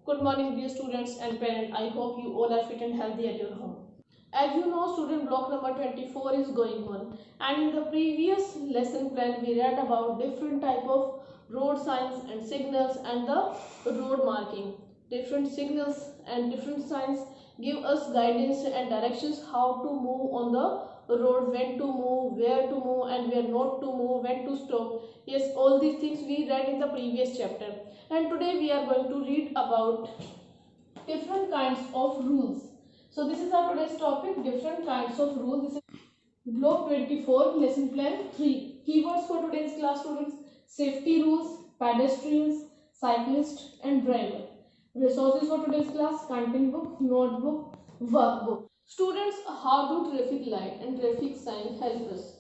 Good morning, dear students and parents. I hope you all are fit and healthy at your home. As you know, student block number 24 is going on, and in the previous lesson plan we read about different type of road signs and signals and the road marking. Different signals and different signs give us guidance and directions how to move on the road, when to move, where to move and where not to move, when to stop. Yes, all these things we read in the previous chapter, and today we are going to read about different kinds of rules. So this is our today's topic, different kinds of rules. This is block 24, lesson plan 3. Keywords for today's class, students: safety rules, pedestrians, cyclist and driver. Resources for today's class: content book, notebook, workbook. Students, how do traffic light and traffic sign help us?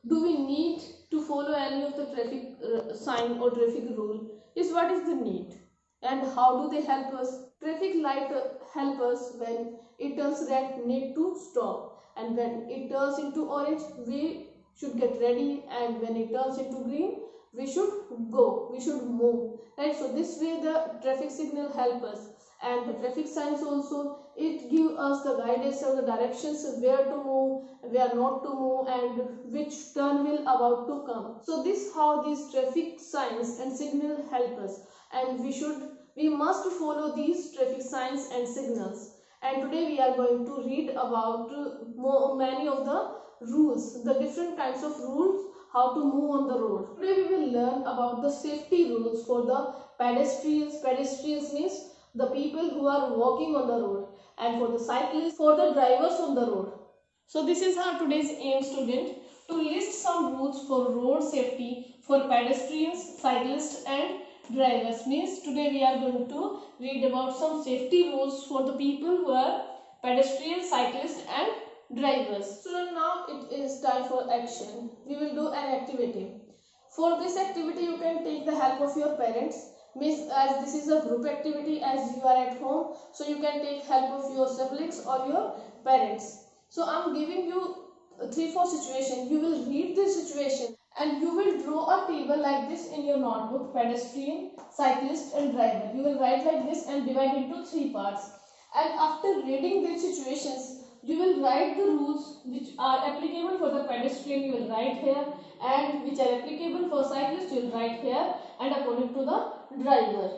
Do we need to follow any of the traffic sign or traffic rule? What is the need? And how do they help us? Traffic light help us when it turns red, need to stop, and when it turns into orange, we should get ready, and when it turns into green, we should go, we should move, right? So this way the traffic signal help us, and the traffic signs also, it give us the guidance or the directions where to move, where not to move, and which turn will about to come. So this how these traffic signs and signal help us, and we must follow these traffic signs and signals. And today we are going to read about many of the rules, the different kinds of rules how to move on the road. Today we will learn about the safety rules for the pedestrians. Pedestrians means the people who are walking on the road, and for the cyclists, for the drivers on the road. So this is our today's aim, student, to list some rules for road safety for pedestrians, cyclists and drivers. Means today we are going to read about some safety rules for the people who are pedestrians, cyclists and drivers. So now it is time for action. We will do an activity. For this activity you can take the help of your parents. Means as this is a group activity, as you are at home, so you can take help of your siblings or your parents. So I am giving you 3-4 situations. You will read this situation and you will draw a table like this in your notebook: pedestrian, cyclist and driver. You will write like this and divide into 3 parts. And after reading these situations, you will write the rules which are applicable for the pedestrian, you will write here, and which are applicable for cyclist, you will write here, and according to the driver.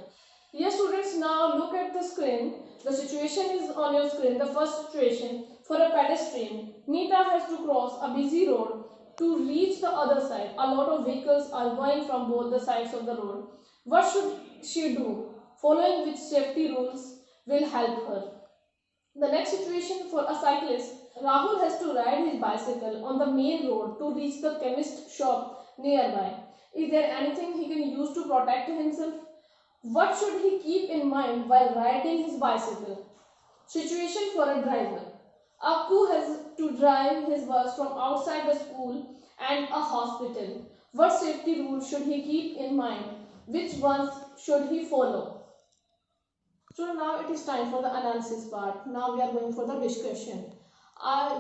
Yes, students, now look at the screen. The situation is on your screen. The first situation: for a pedestrian, Nita has to cross a busy road to reach the other side. A lot of vehicles are going from both the sides of the road. What should she do? Following which safety rules will help her? The next situation: for a cyclist, Rahul has to ride his bicycle on the main road to reach the chemist shop nearby. Is there anything he can use to protect himself? What should he keep in mind while riding his bicycle? Situation: for a driver, Akku has to drive his bus from outside the school and a hospital. What safety rules should he keep in mind? Which ones should he follow? So now it is time for the analysis part. Now we are going for the discussion.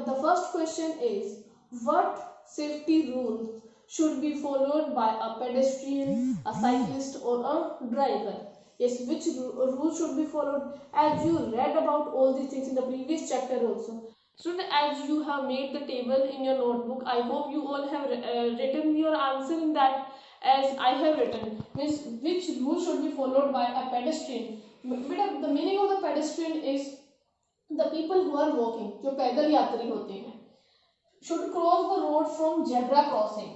The first question is, what safety rules should be followed by a pedestrian, a cyclist or a driver? Yes, which rule should be followed? As you read about all these things in the previous chapter also. So as you have made the table in your notebook, I hope you all have written your answer in that, as I have written. Means which rule should be followed by a pedestrian? But the meaning of the pedestrian is the people who are walking, जो पैदल यात्री होते हैं, should cross the road from zebra crossing,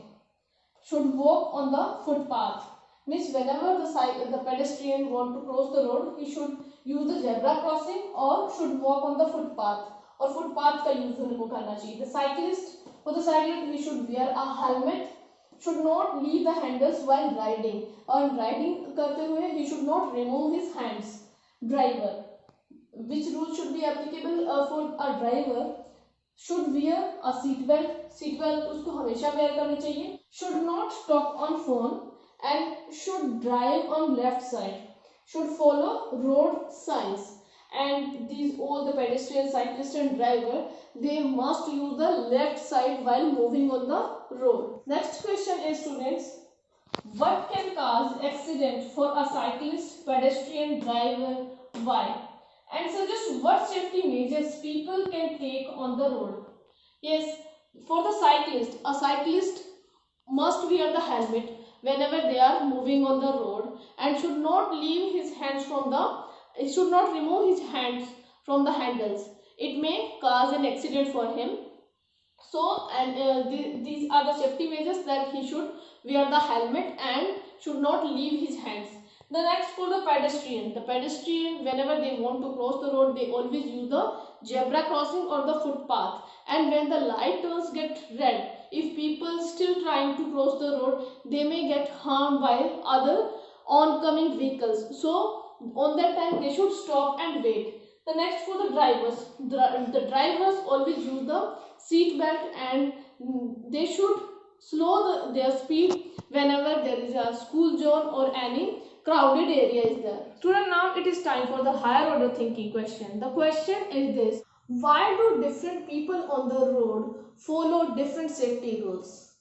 should walk on the footpath. Means whenever the pedestrian want to cross the road, he should use the zebra crossing or should walk on the footpath, और footpath का use उनको करना चाहिए. The cyclist, for the cyclist, he should wear a helmet, should not leave the handles while riding, और riding करते हुए he should not remove his hands. Driver, which rule should be applicable for a driver? Should wear a seat belt. Seat belt उसको हमेशा wear करनी चाहिए. Should not talk on phone and should drive on left side. Should follow road signs. And these all the pedestrian, cyclist and driver, they must use the left side while moving on the road. Next question is, students, what can cause accident for a cyclist, pedestrian, driver Why? And suggest what safety measures people can take on the road. Yes, for the cyclist, a cyclist must wear the helmet whenever they are moving on the road and should not leave his hands from the he should not remove his hands from the handles. It may cause an accident for him. So, and these are the safety measures, that he should wear the helmet and should not leave his hands. The next, for the pedestrian. The pedestrian, whenever they want to cross the road, they always use the zebra crossing or the footpath. And when the light turns get red, if people still trying to cross the road, they may get harmed by other oncoming vehicles. So, on that time, they should stop and wait. The next, for the drivers. The drivers always use the seat belt, and they should slow their speed whenever there is a school zone or any crowded area is there. Student, now it is time for the higher order thinking question. The question is this: why do different people on the road follow different safety rules?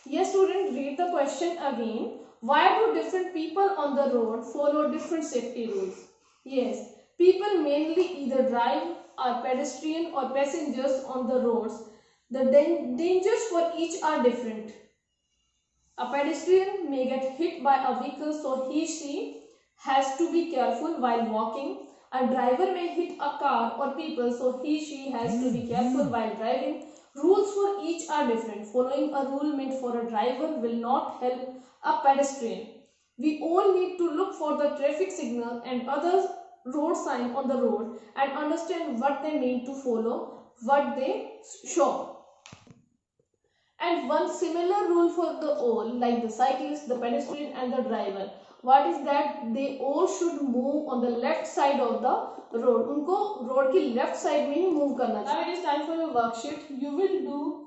Yes, student, read the question again. Why do different people on the road follow different safety rules? Yes, people mainly either drive, are pedestrian or passengers on the roads. The dangers for each are different. A pedestrian may get hit by a vehicle, so she has to be careful while walking. A driver may hit a car or people, so she has to be careful while driving. Rules for each are different. Following a rule meant for a driver will not help a pedestrian. We all need to look for the traffic signal and other road sign on the road and understand what they mean to follow, what they show. And one similar rule for the all, like the cyclist, the pedestrian and the driver. What is that? They all should move on the left side of the road. उनको road की left side में ही move करना चाहिए. Now it is time for your worksheet. You will do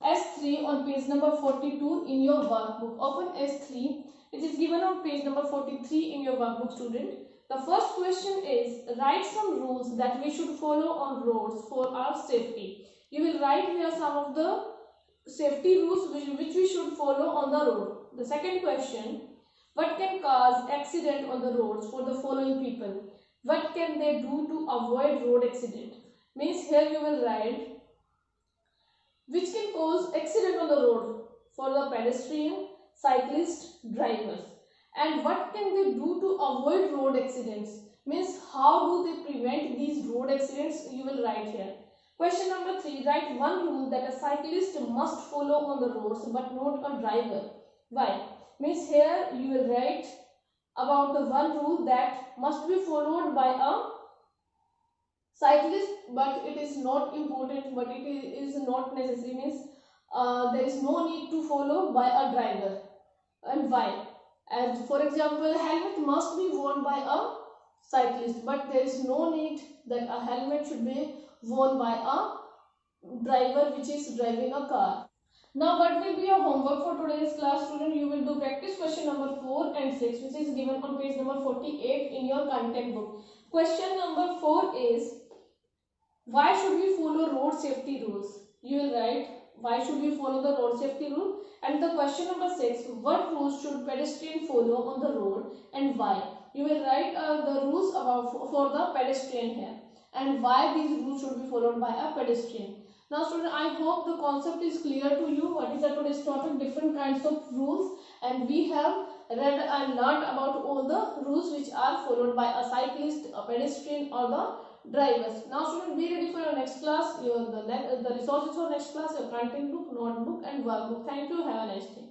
S3 on page number 42 in your workbook. Open S3. It is given on page number 43 in your workbook, student. The first question is, write some rules that we should follow on roads for our safety. You will write here some of the safety rules which we should follow on the road. The second question, what can cause accident on the roads for the following people? What can they do to avoid road accident? Means here you will write which can cause accident on the road for the pedestrian, cyclist, drivers. And what can they do to avoid road accidents? Means how do they prevent these road accidents? You will write here. Question number 3. Write one rule that a cyclist must follow on the roads but not a driver. Why? Means here you will write about the one rule that must be followed by a cyclist, but it is not important, but it is not necessary. Means there is no need to follow by a driver. And why? And for example, helmet must be worn by a cyclist, but there is no need that a helmet should be worn by a driver which is driving a car. Now what will be your homework for today's class, student? You will do practice question number 4 and 6, which is given on page number 48 in your content book. Question number 4 is, why should we follow road safety rules? You will write, why should we follow the road safety rule? And the question number 6, what rules should pedestrian follow on the road and why? You will write the rules about for the pedestrian here, and why these rules should be followed by a pedestrian. Now student, I hope the concept is clear to you. What is the today's topic? Different kinds of rules, and we have read and learned about all the rules which are followed by a cyclist, a pedestrian or the drivers. Now student, be ready for your next class. The resources for next class, your content book, notebook and workbook. Thank you. Have a nice day.